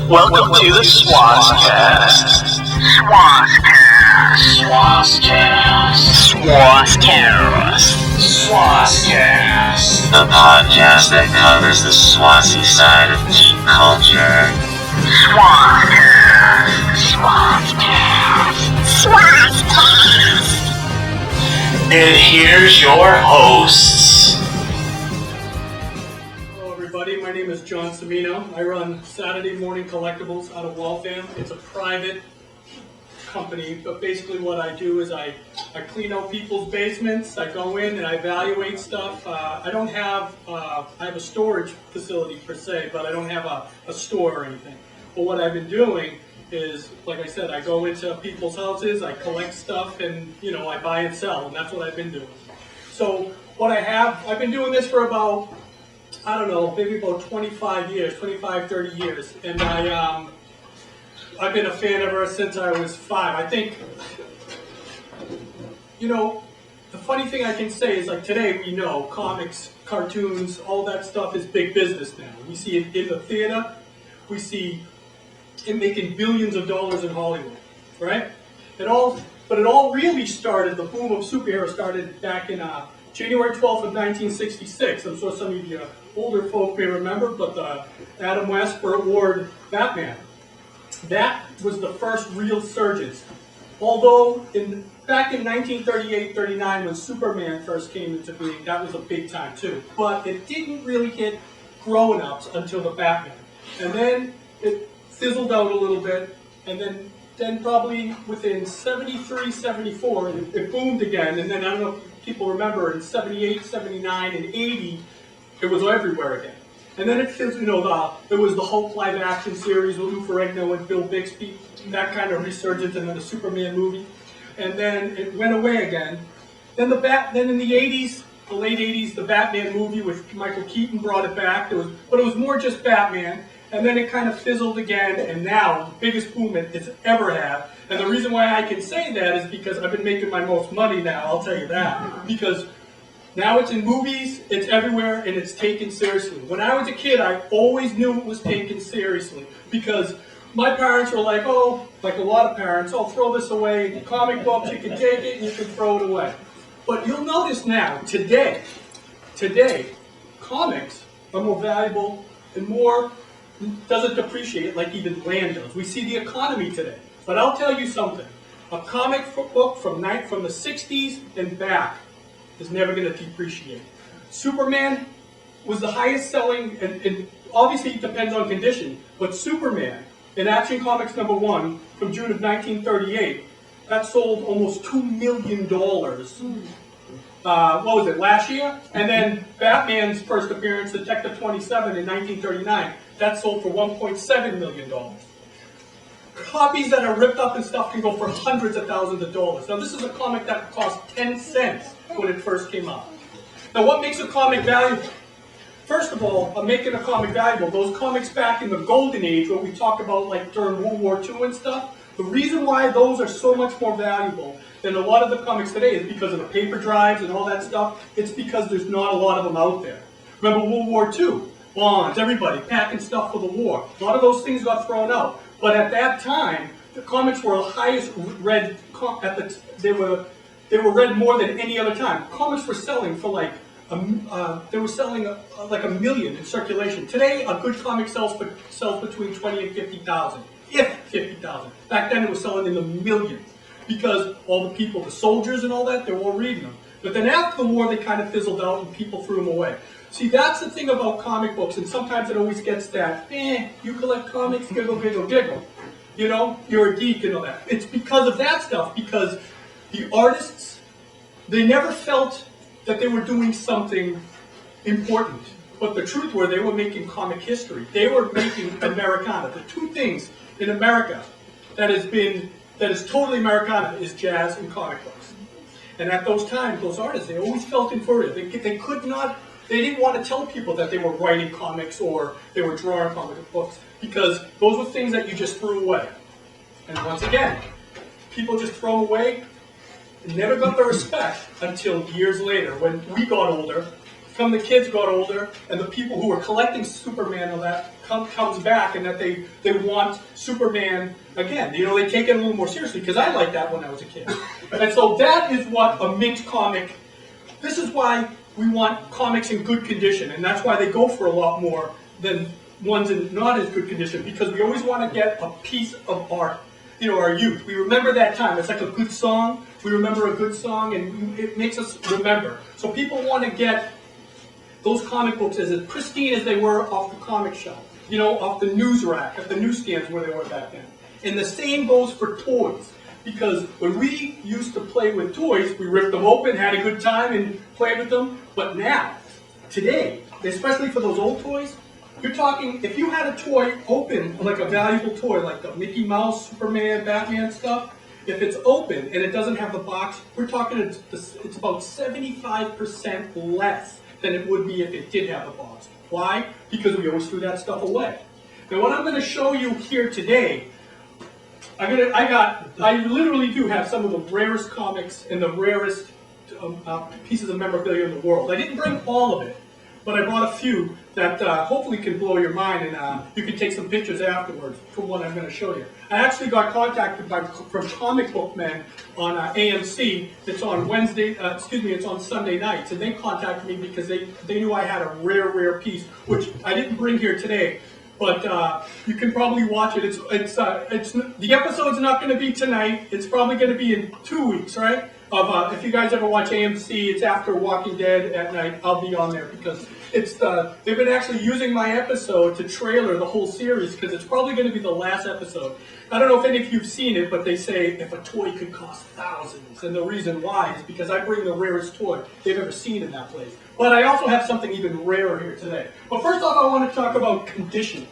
Welcome to the Swass-Cast. Swass-Cast. Swass-Cast. Swass-Cast. The podcast that covers the Swassy side of geek culture. Swass-Cast. Swass-Cast. Swass-Cast. And here's your hosts. My name is John Cimino. I run Saturday Morning Collectibles out of Waltham. It's a private company, but basically what I do is I clean out people's basements. I go in and I evaluate stuff. I don't have, I have a storage facility per se, but I don't have a store or anything. But what I've been doing is, like I said, I go into people's houses, I collect stuff, and I buy and sell, and that's what I've been doing. So what I've been doing this for about, I don't know, maybe about 25 years, 25, 30 years. And I've been a fan ever since I was 5. I think, the funny thing I can say is, like, today we know comics, cartoons, all that stuff is big business now. We see it in the theater. We see it making billions of dollars in Hollywood, right? But it all really started, the boom of superheroes started back in January 12th of 1966. I'm sure some of you older folk may remember, but the Adam West, Burt Ward Batman. That was the first real surge. Although back in 1938-39 when Superman first came into being, that was a big time too. But it didn't really hit grown-ups until the Batman. And then it fizzled out a little bit, and then probably within 73, 74, it boomed again, and then I don't know if people remember, in 78, 79, and 80, it was everywhere again. And then it fizzled, there was the Hulk live action series with Lou Ferrigno and Bill Bixby, that kind of resurgence, and then the Superman movie. And then it went away again. Then in the 80s, the late 80s, the Batman movie with Michael Keaton brought it back. But it was more just Batman. And then it kind of fizzled again, and now, the biggest boom it's ever had. And the reason why I can say that is because I've been making my most money now, I'll tell you that. Because now it's in movies, it's everywhere, and it's taken seriously. When I was a kid, I always knew it was taken seriously. Because my parents were like, like a lot of parents, throw this away. Comic books, you can take it and you can throw it away. But you'll notice now, today, comics are more valuable and doesn't depreciate like even land does. We see the economy today. But I'll tell you something. A comic book from the 60s and back is never going to depreciate. Superman was the highest selling, and obviously it depends on condition, but Superman in Action Comics #1 from June of 1938, that sold almost $2 million. What was it, last year? And then Batman's first appearance, Detective 27 in 1939, that sold for $1.7 million. Copies that are ripped up and stuff can go for hundreds of thousands of dollars. Now this is a comic that cost 10 cents when it first came out. Now what makes a comic valuable? First of all, I'm making a comic valuable. Those comics back in the golden age, what we talk about like during World War II and stuff, the reason why those are so much more valuable than a lot of the comics today is because of the paper drives and all that stuff. It's because there's not a lot of them out there. Remember World War II? Bonds, everybody packing stuff for the war. A lot of those things got thrown out. But at that time, the comics were the highest read. They were read more than any other time. Comics were selling for like they were selling like 1 million in circulation. Today, a good comic sells between 20 and 50,000, if 50,000. Back then, it was selling in the millions because all the people, the soldiers and all that, they were all reading them. But then after the war, they kind of fizzled out and people threw them away. See, that's the thing about comic books, and sometimes it always gets that, you collect comics, giggle, giggle, giggle. You're a geek and all that. It's because of that stuff, because the artists, they never felt that they were doing something important. But the truth were, they were making comic history. They were making Americana. The two things in America that is totally Americana is jazz and comic books. And at those times, those artists, they always felt inferior. They didn't want to tell people that they were writing comics or they were drawing comic books because those were things that you just threw away. And once again, people just throw away and never got the respect until years later when we got older come the kids got older, and the people who were collecting Superman and that comes back, and that they want Superman again. You know, they take it a little more seriously, because I liked that when I was a kid. And so that is what a mint comic, this is why we want comics in good condition, and that's why they go for a lot more than ones in not as good condition, because we always want to get a piece of art, you know, our youth. We remember that time. It's like a good song. We remember a good song, and it makes us remember. So people want to get those comic books as pristine as they were off the comic shelf, you know, off the news rack, at the newsstands where they were back then. And the same goes for toys, because when we used to play with toys, we ripped them open, had a good time, and played with them. But now, today, especially for those old toys, you're talking, if you had a toy open, like a valuable toy, like the Mickey Mouse, Superman, Batman stuff, if it's open and it doesn't have the box, we're talking it's about 75% less than it would be if it did have a box. Why? Because we always threw that stuff away. Now what I'm going to show you here today, I literally do have some of the rarest comics and the rarest pieces of memorabilia in the world. I didn't bring all of it, but I brought a few that hopefully can blow your mind, and you can take some pictures afterwards from what I'm going to show you. I actually got contacted from Comic Book Men on AMC. It's on it's on Sunday nights, and they contacted me because they knew I had a rare piece, which I didn't bring here today, but you can probably watch it. The episode's not going to be tonight. It's probably going to be in 2 weeks, right? If you guys ever watch AMC, it's after Walking Dead at night. I'll be on there because they've been actually using my episode to trailer the whole series, because it's probably going to be the last episode. I don't know if any of you've seen it, but they say if a toy could cost thousands, and the reason why is because I bring the rarest toy they've ever seen in that place. But I also have something even rarer here today. But first off, I want to talk about condition.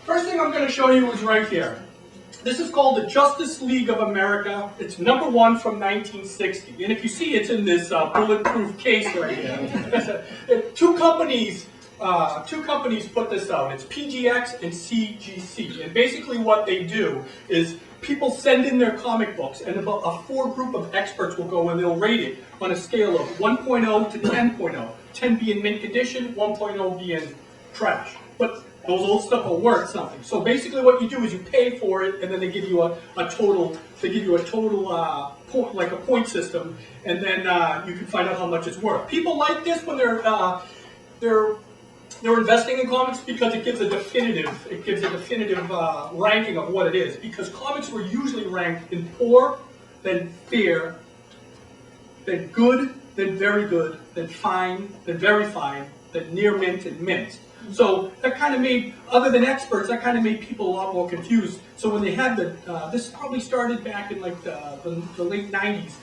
First thing I'm going to show you is right here. This is called the Justice League of America. It's #1 from 1960. And if you see, it's in this bulletproof case right here. Two companies put this out. It's PGX and CGC. And basically what they do is people send in their comic books, and about a 4 group of experts will go and they'll rate it on a scale of 1.0 to 10.0. 10 being mint condition, 1.0 being trash. But those old stuff are worth something. So basically what you do is you pay for it, and then they give you a total, like a point system, and then you can find out how much it's worth. People like this when they're investing in comics, because it gives a definitive ranking of what it is. Because comics were usually ranked in poor, then fair, then good, then very good, then fine, then very fine, then near mint and mint. So that kind of made, other than experts, that kind of made people a lot more confused. So when they had this probably started back in like the late 90s,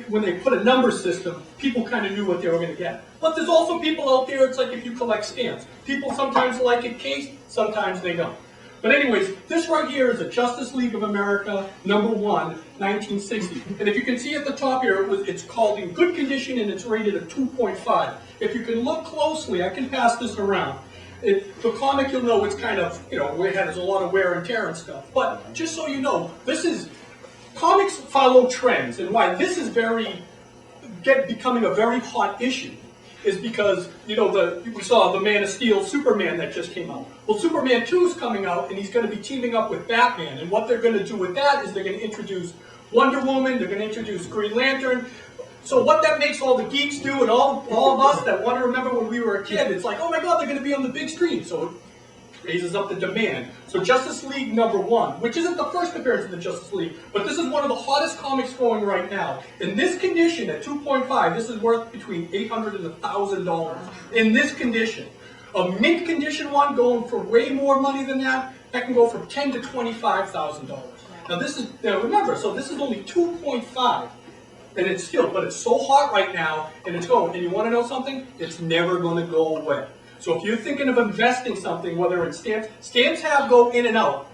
when they put a number system, people kind of knew what they were going to get. But there's also people out there, it's like if you collect stamps. People sometimes like it cased, sometimes they don't. But anyways, this right here is a Justice League of America #1, 1960. And if you can see at the top here, it's called in good condition, and it's rated a 2.5. If you can look closely, I can pass this around. The comic, you'll know it's kind of, it has a lot of wear and tear and stuff. But just so you know, comics follow trends, and why this is becoming a very hot issue is because, we saw the Man of Steel Superman that just came out. Well, Superman 2 is coming out, and he's going to be teaming up with Batman, and what they're going to do with that is they're going to introduce Wonder Woman, they're going to introduce Green Lantern. So what that makes all the geeks do, and all of us that want to remember when we were a kid, it's like, oh my God, they're going to be on the big screen. So it raises up the demand. So Justice League #1, which isn't the first appearance of the Justice League, but this is one of the hottest comics going right now. In this condition, at 2.5, this is worth between $800 and $1,000. In this condition. A mint condition one going for way more money than that can go from $10,000 to $25,000. Now remember, so this is only 2.5. And it's so hot right now, and it's going. And you want to know something? It's never going to go away. So if you're thinking of investing something, whether it's stamps go in and out.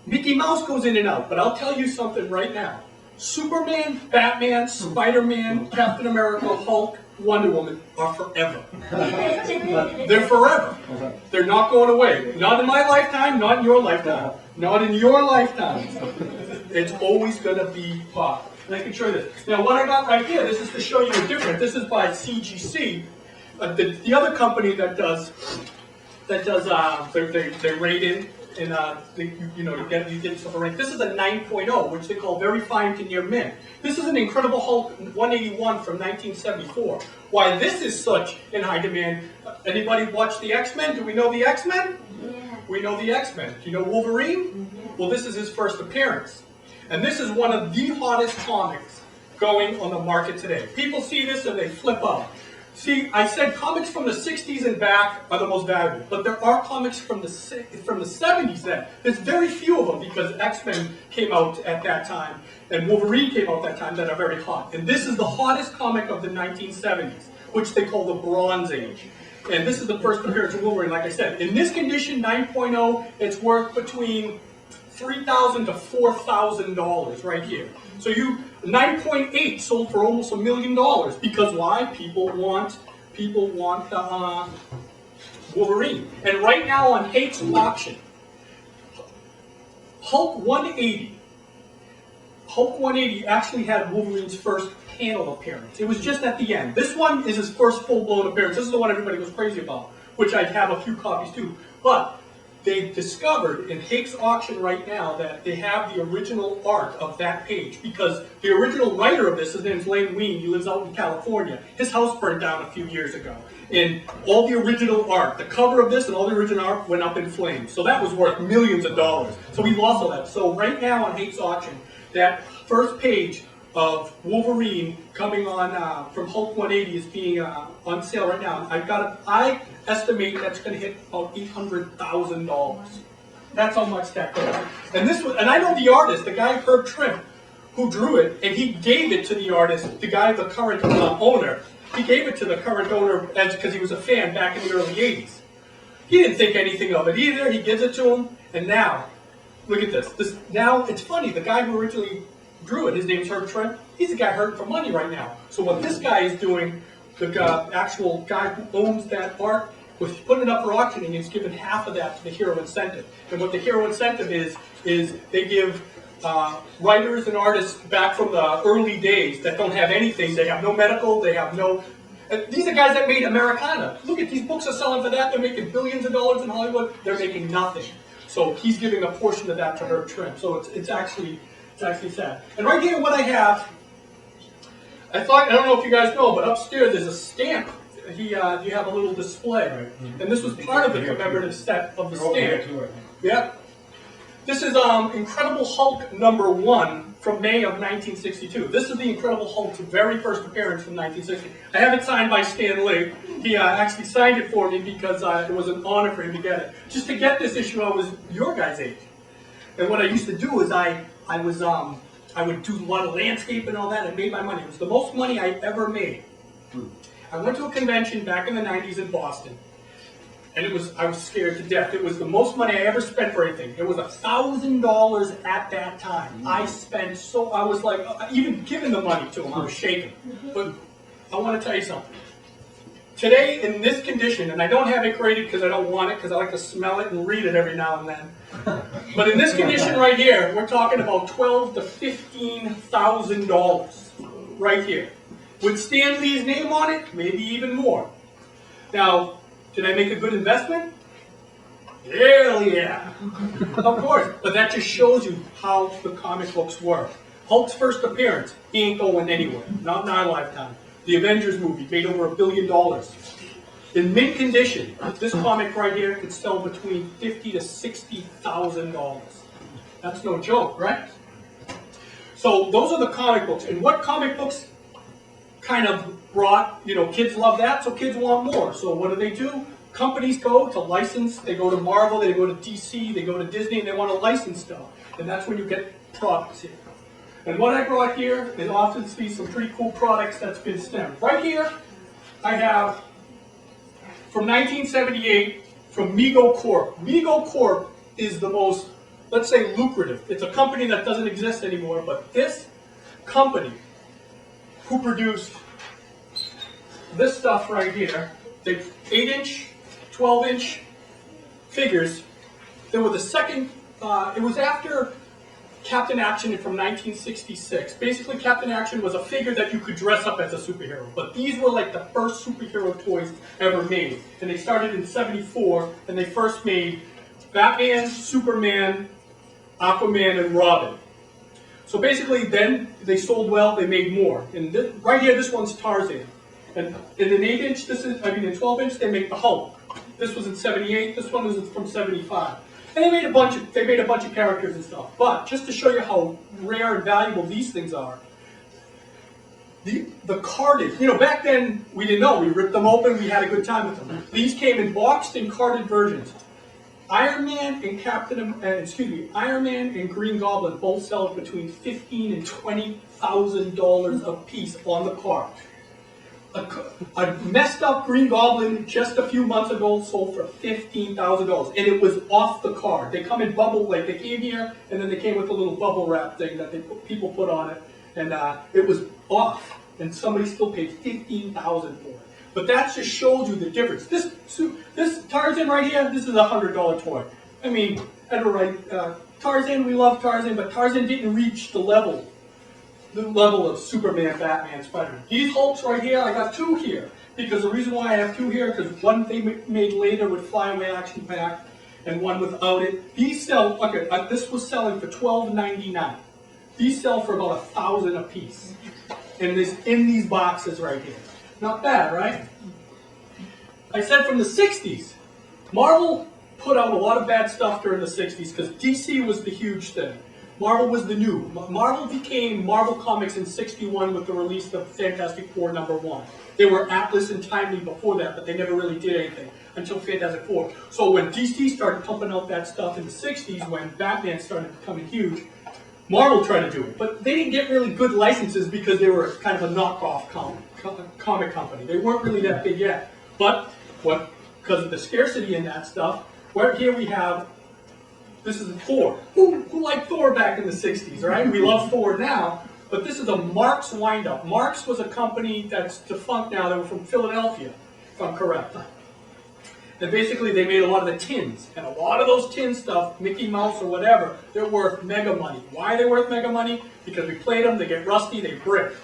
Mickey Mouse goes in and out, but I'll tell you something right now. Superman, Batman, Spider-Man, Captain America, Hulk, Wonder Woman are forever. They're forever. They're not going away. Not in my lifetime, not in your lifetime. Not in your lifetime. It's always going to be hot. And I can show you this. Now what I got right here, this is to show you a difference. This is by CGC. The other company that does they rate in and you get stuff right. This is a 9.0, which they call very fine to near mint. This is an Incredible Hulk 181 from 1974. Why this is such in high demand? Anybody watch the X-Men? Do we know the X-Men? Yeah. We know the X-Men. Do you know Wolverine? Well, this is his first appearance, and this is one of the hottest comics going on the market today. People see this and they flip out. See, I said comics from the 60s and back are the most valuable, but there are comics from the 70s that there's very few of them because X-Men came out at that time and Wolverine came out that time that are very hot. And this is the hottest comic of the 1970s, which they call the Bronze Age. And this is the first appearance of Wolverine, like I said. In this condition, 9.0, it's worth between $3,000 to $4,000 right here. So 9.8 sold for almost $1 million because why? People want the Wolverine. And right now on Hate's auction, Hulk 180 actually had Wolverine's first panel appearance. It was just at the end. This one is his first full-blown appearance. This is the one everybody was crazy about, which I have a few copies too. But they discovered in Hake's auction right now that they have the original art of that page because the original writer of this, his name's Lane Wein, he lives out in California. His house burned down a few years ago. And all the original art, the cover of this and all the original art went up in flames. So that was worth millions of dollars. So we lost all that. So right now on Hake's auction, that first page of Wolverine coming on from Hulk 180 is being on sale right now. I estimate that's going to hit about $800,000. That's how much that goes. And I know the artist, the guy Herb Trimp, who drew it, and he gave it to the artist, the current owner. He gave it to the current owner because he was a fan back in the early 80s. He didn't think anything of it either. He gives it to him, and now, look at this. Now it's funny. The guy who originally drew it, his name's Herb Trimp. He's the guy hurting for money right now. So what this guy is doing, the actual guy who owns that art, was putting it up for auction, and he's giving half of that to the Hero Incentive. And what the Hero Incentive is they give writers and artists back from the early days that don't have anything. They have no medical. They have no. These are guys that made Americana. Look at these books are selling for that. They're making billions of dollars in Hollywood. They're making nothing. So he's giving a portion of that to Herb Trimp. So it's actually sad. And right here, what I have, I don't know if you guys know, but upstairs there's a stamp. You have a little display, and this was part of the commemorative set of the stamp. Yeah. This is Incredible Hulk #1 from May of 1962. This is the Incredible Hulk's very first appearance from 1960. I have it signed by Stan Lee. He actually signed it for me because it was an honor for him to get it. Just to get this issue, I was your guys' age. And what I used to do is I would do a lot of landscape and all that. I made my money. It was the most money I ever made. I went to a convention back in the 90s in Boston, and I was scared to death. It was the most money I ever spent for anything. It was $1,000 at that time. I was like, even giving the money to him, I was shaking. But I want to tell you something. Today, in this condition, and I don't have it graded because I don't want it, because I like to smell it and read it every now and then. But in this condition right here, we're talking about $12,000 to $15,000 right here. With Stan Lee's name on it, maybe even more. Now, did I make a good investment? Hell yeah. Of course. But that just shows you how the comic books work. Hulk's first appearance, he ain't going anywhere. Not in our lifetime. The Avengers movie made over $1 billion. In mint condition, this comic right here could sell between $50,000 to $60,000. That's no joke, right? So those are the comic books. And what comic books kind of brought, kids love that, so kids want more. So what do? Companies go to license. They go to Marvel, they go to DC, they go to Disney, and they want to license stuff. And that's when you get products here. And what I brought here is often see some pretty cool products that's been stemmed. Right here, I have from 1978 from Mego Corp. Mego Corp is the most, let's say, lucrative. It's a company that doesn't exist anymore, but this company who produced this stuff right here, the 8-inch, 12-inch figures, they were the second, it was after Captain Action from 1966. Basically, Captain Action was a figure that you could dress up as a superhero. But these were like the first superhero toys ever made. And they started in '74, and they first made Batman, Superman, Aquaman, and Robin. So basically, then they sold well, they made more. And this, right here, this one's Tarzan. And in an 8-inch, in 12-inch, they make the Hulk. This was in '78, this one was from '75. And they made a bunch of characters and stuff. But just to show you how rare and valuable these things are, the carded, back then we didn't know. We ripped them open, we had a good time with them. These came in boxed and carded versions. Iron Man and Iron Man and Green Goblin both sell between $15,000 and $20,000 a piece on the card. A messed up Green Goblin just a few months ago sold for $15,000, and it was off the card. They come in bubble, like they came here, and then they came with a little bubble wrap thing that people put on it, and it was off, and somebody still paid $15,000 for it. But that just shows you the difference. This Tarzan right here, this is a $100 toy. I mean, Tarzan, we love Tarzan, but Tarzan didn't reach the level of Superman, Batman, Spider-Man. These Hulks right here, I got two here. Because the reason why I have two here, because one they made later with flyaway action pack, and one without it. These sell, this was selling for $12.99. These sell for about $1,000 a piece. In these boxes right here. Not bad, right? I said from the 60s, Marvel put out a lot of bad stuff during the 60s because DC was the huge thing. Marvel was the new. Marvel became Marvel Comics in '61 with the release of Fantastic Four #1. They were Atlas and Timely before that, but they never really did anything until Fantastic Four. So when DC started pumping out that stuff in the 60s, when Batman started becoming huge, Marvel tried to do it. But they didn't get really good licenses because they were kind of a knockoff comic company. They weren't really that big yet. But because of the scarcity in that stuff, right here we have, this is Thor. Who liked Thor back in the 60s, right? We love Thor now, but this is a Marx wind-up. Marx was a company that's defunct now. They were from Philadelphia, if I'm correct. And basically they made a lot of the tins. And a lot of those tin stuff, Mickey Mouse or whatever, they're worth mega money. Why are they worth mega money? Because we played them, they get rusty, they brick.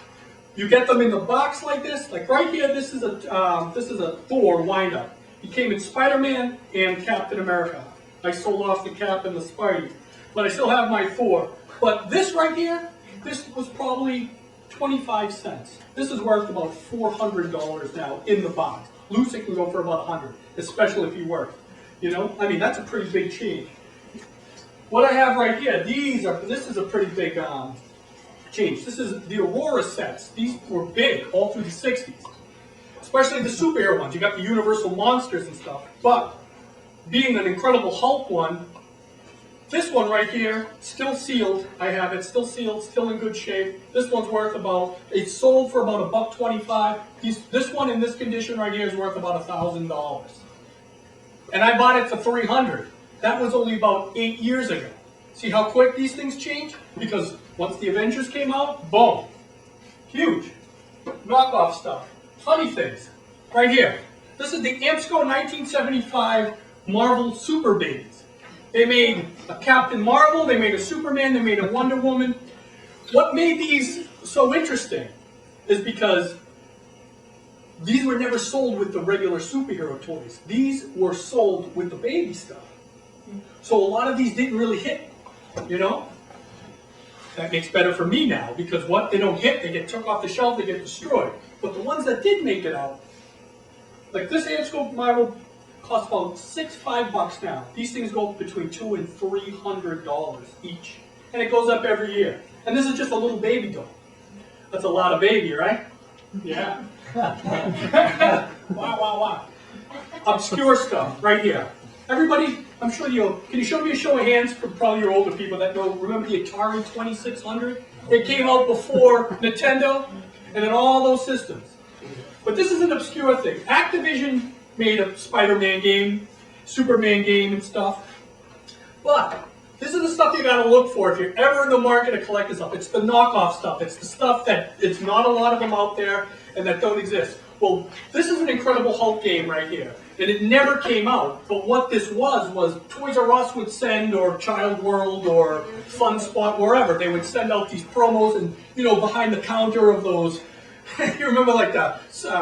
You get them in the box like this, like right here, this is a Thor wind-up. He came in Spider-Man and Captain America. I sold off the Cap and the Spidey, but I still have my Thor. But this right here, this was probably 25 cents. This is worth about $400 now in the box. Loose, it can go for about $100, especially if you work. I mean, that's a pretty big change. What I have right here, this is a pretty big change. This is the Aurora sets. These were big all through the 60s, especially the superhero ones. You got the Universal monsters and stuff. But being an Incredible Hulk one, this one right here, still sealed. I have it still sealed, still in good shape. This one's worth it's sold for about $1.25. This one in this condition right here is worth about $1,000. And I bought it for $300. That was only about 8 years ago. See how quick these things change? Because once the Avengers came out, boom. Huge. Knockoff stuff. Funny things. Right here. This is the Amsco 1975 Marvel Super Babies. They made a Captain Marvel, they made a Superman, they made a Wonder Woman. What made these so interesting is because these were never sold with the regular superhero toys. These were sold with the baby stuff. So a lot of these didn't really hit, That makes better for me now, because they don't hit, they get took off the shelf, they get destroyed. But the ones that did make it out, like this Amsco Marvel, costs about $5 now. These things go between $200 and $300 each. And it goes up every year. And this is just a little baby doll. That's a lot of baby, right? Yeah. Wow. Obscure stuff right here. Everybody, I'm sure can you show me a show of hands for probably your older people that remember the Atari 2600? It came out before Nintendo and then all those systems. But this is an obscure thing. Activision made a Spider-Man game, Superman game and stuff. But this is the stuff you gotta look for if you're ever in the market to collect this stuff. It's the knockoff stuff. It's the stuff that it's not a lot of them out there and that don't exist. Well, this is an Incredible Hulk game right here. And it never came out. But what this was Toys R Us would send, or Child World, or Fun Spot, wherever, they would send out these promos, and behind the counter of those, you remember like the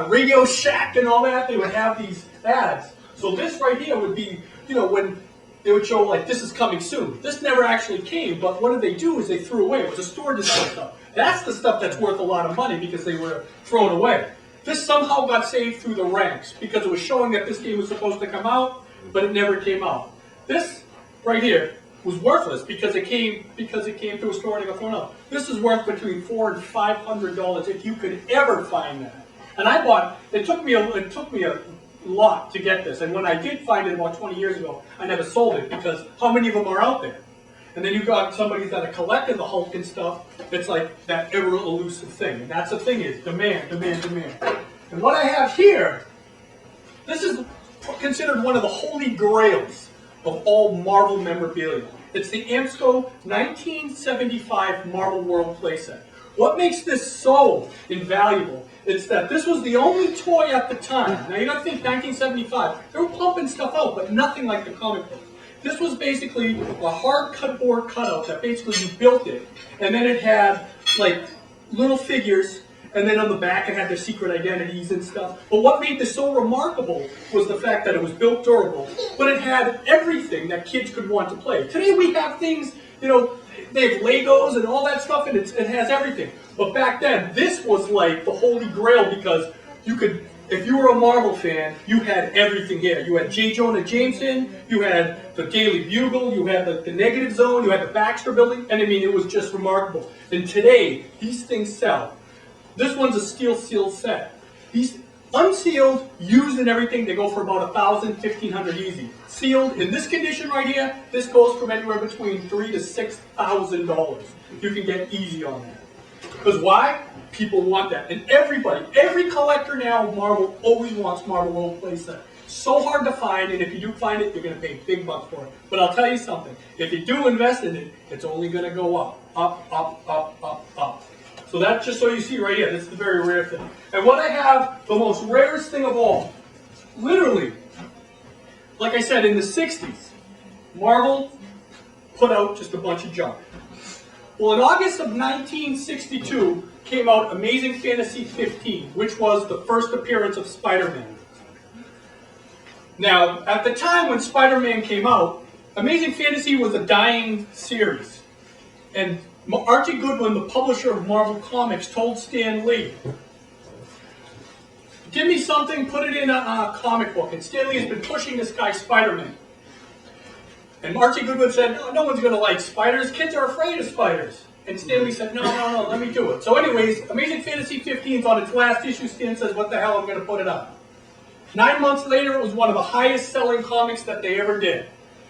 Radio Shack and all that, they would have these ads. So this right here would be, when they would show like, this is coming soon. This never actually came, but what did they do is they threw away. It was a store design stuff. That's the stuff that's worth a lot of money because they were thrown away. This somehow got saved through the ranks because it was showing that this game was supposed to come out, but it never came out. This right here was worthless because it came through a store and it got thrown out. This is worth between $400 and $500 if you could ever find that. And I bought. It took me a lot to get this, and when I did find it about 20 years ago, I never sold it because how many of them are out there? And then you got somebody that collected the Hulk and stuff. It's like that ever elusive thing, and that's the thing is demand, demand, demand. And what I have here, this is considered one of the holy grails of all Marvel memorabilia. It's the Amsco 1975 Marvel World playset. What makes this so invaluable is that this was the only toy at the time. Now you got to think 1975. They were pumping stuff out, but nothing like the comic book. This was basically a hard cardboard cutout that basically you built it, and then it had like little figures, and then on the back it had their secret identities and stuff. But what made this so remarkable was the fact that it was built durable, but it had everything that kids could want to play. Today we have things, they have Legos and all that stuff, and it has everything. But back then, this was like the holy grail because you could, if you were a Marvel fan, you had everything here. You had J. Jonah Jameson, you had the Daily Bugle, you had the Negative Zone, you had the Baxter Building, and I mean, it was just remarkable. And today, these things sell. This one's a steel sealed set. These unsealed, used and everything, they go for about $1,000, $1,500 easy. Sealed, in this condition right here, this goes from anywhere between $3,000 to $6,000. You can get easy on that. Because why? People want that. And everybody, every collector now of Marvel always wants Marvel World playset. So hard to find, and if you do find it, you're going to pay big bucks for it. But I'll tell you something. If you do invest in it, it's only going to go up, up, up, up, up, up. So that's just so you see right here. This is the very rare thing. And what I have, the most rarest thing of all, literally, like I said, in the 60s, Marvel put out just a bunch of junk. Well, in August of 1962 came out Amazing Fantasy 15, which was the first appearance of Spider-Man. Now, at the time when Spider-Man came out, Amazing Fantasy was a dying series. And Archie Goodwin, the publisher of Marvel Comics, told Stan Lee, give me something, put it in a comic book. And Stan Lee has been pushing this guy, Spider-Man. And Archie Goodwin said, no one's going to like spiders. Kids are afraid of spiders. And Stan Lee said, no, let me do it. So anyways, Amazing Fantasy 15 is on its last issue. Stan says, what the hell, I'm going to put it up. 9 months later, it was one of the highest selling comics that they ever did.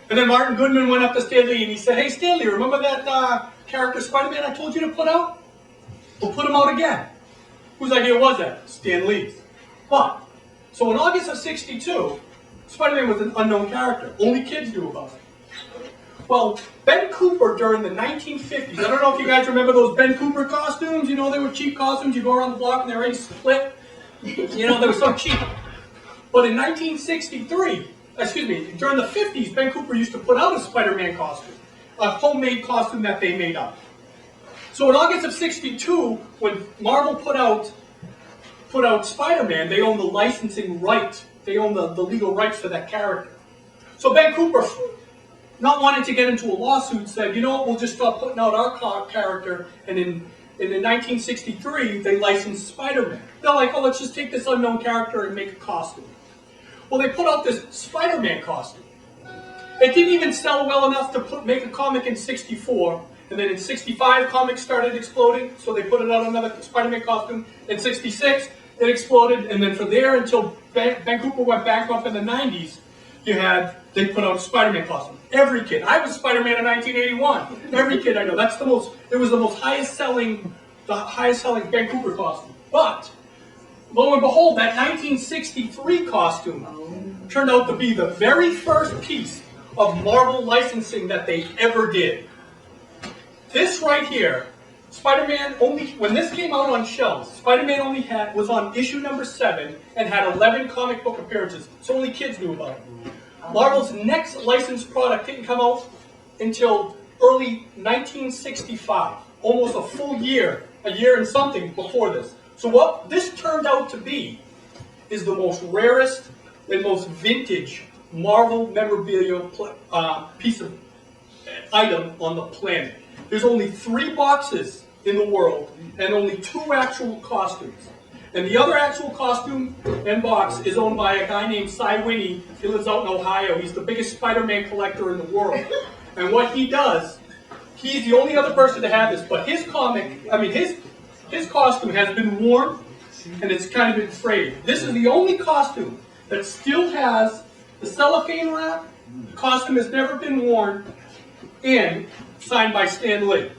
And then Martin Goodman went up to Stan Lee and he said, hey Stan Lee, remember that character Spider-Man I told you to put out? We'll put him out again. Whose idea was that? Stan Lee's. But, so in August of 62, Spider-Man was an unknown character. Only kids knew about it. Well, Ben Cooper during the 1950s, I don't know if you guys remember those Ben Cooper costumes. They were cheap costumes. You go around the block and they're already split. They were so cheap. But in 1963, during the 50s, Ben Cooper used to put out a Spider-Man costume, a homemade costume that they made up. So in August of 62, when Marvel put out Spider-Man, they owned the licensing right. They owned the legal rights for that character. So Ben Cooper, not wanting to get into a lawsuit, said, we'll just stop putting out our character. And in 1963, they licensed Spider-Man. They're like, let's just take this unknown character and make a costume. Well, they put out this Spider-Man costume. It didn't even sell well enough to make a comic in 64. And then in 65, comics started exploding. So they put it out another Spider-Man costume. In 66, it exploded. And then from there until Ben Cooper went bankrupt in the 90s, they put out a Spider-Man costume. Every kid. I was Spider-Man in 1981. Every kid I know. It was the highest selling Ben Cooper costume. But, lo and behold, that 1963 costume turned out to be the very first piece of Marvel licensing that they ever did. This right here Spider-Man only, when this came out on shelves, Spider-Man only was on issue number 7 and had 11 comic book appearances. So only kids knew about it. Marvel's next licensed product didn't come out until early 1965. Almost a full year, a year and something before this. So what this turned out to be is the most rarest and most vintage Marvel memorabilia piece of item on the planet. There's only 3 boxes in the world and only 2 actual costumes. And the other actual costume and box is owned by a guy named Cy Winnie. He lives out in Ohio. He's the biggest Spider-Man collector in the world. And what he does, he's the only other person to have this, but his costume has been worn and it's kind of been frayed. This is the only costume that still has the cellophane wrap. The costume has never been worn and signed by Stan Lee.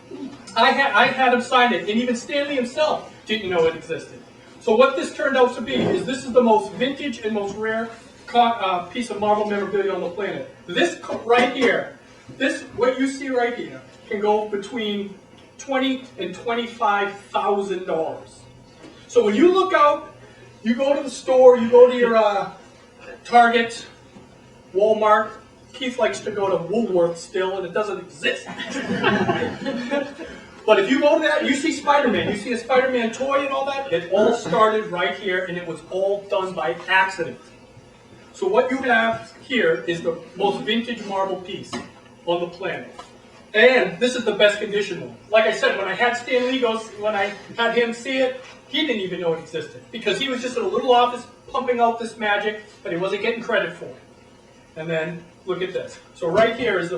I had him sign it, and even Stan Lee himself didn't know it existed. So what this turned out to be is this is the most vintage and most rare piece of Marvel memorabilia on the planet. This right here, what you see right here, can go between $20,000 and $25,000. So when you look out, you go to the store, you go to your Target, Walmart. Keith likes to go to Woolworth still, and it doesn't exist. But if you go to that, you see Spider-Man, you see a Spider-Man toy and all that, it all started right here, and it was all done by accident. So what you have here is the most vintage Marvel piece on the planet. And this is the best condition one. Like I said, when I had Stan Lee when I had him see it, he didn't even know it existed. Because he was just in a little office pumping out this magic, but he wasn't getting credit for it. And then, look at this. So right here is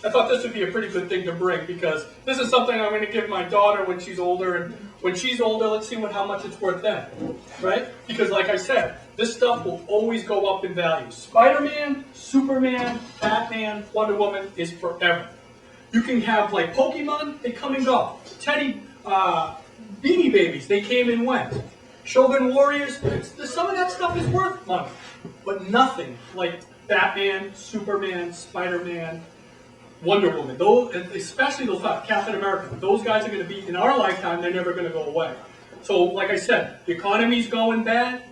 I thought this would be a pretty good thing to bring because this is something I'm going to give my daughter when she's older. And when she's older, let's see how much it's worth then. Right? Because like I said, this stuff will always go up in value. Spider-Man, Superman, Batman, Wonder Woman is forever. You can have like Pokemon, they come and go. Teddy, Beanie Babies, they came and went. Shogun Warriors, some of that stuff is worth money. But nothing like Batman, Superman, Spider-Man, Wonder Woman, those, especially those Captain America, those guys are going to be, in our lifetime, they're never going to go away. So, like I said, the economy's going bad,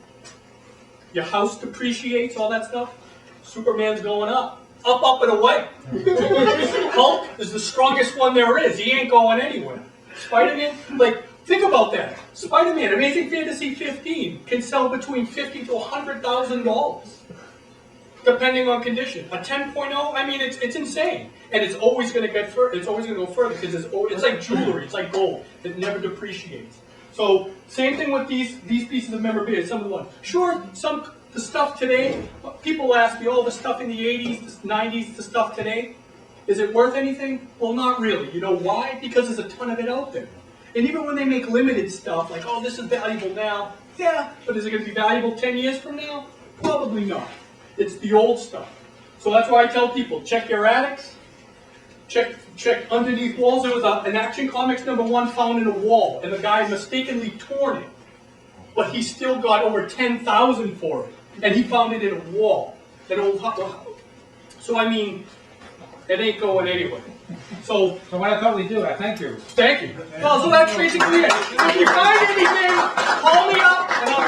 your house depreciates, all that stuff, Superman's going up, up and away. Hulk is the strongest one there is, he ain't going anywhere. Spider-Man, think about that. Spider-Man, Amazing Fantasy 15, can sell between $50,000 to $100,000. Depending on condition. A 10.0, I mean, it's insane. And it's always going to get further. It's always going to go further because it's like jewelry. It's like gold. It never depreciates. So, same thing with these pieces of memorabilia. Some of the ones. Sure, the stuff today, people ask me, oh, the stuff in the 80s, the 90s, the stuff today, is it worth anything? Well, not really. You know why? Because there's a ton of it out there. And even when they make limited stuff, like, oh, this is valuable now, yeah, but is it going to be valuable 10 years from now? Probably not. It's the old stuff. So that's why I tell people, check your attics, check underneath walls. There was an Action Comics #1 found in a wall, and the guy mistakenly torn it. But he still got over $10,000 for it. And he found it in a wall. An old So I mean, it ain't going anywhere. So what I thought we'd do, I thank you. Thank you. Well, so that's basically it. If you find anything, call me up, and I'll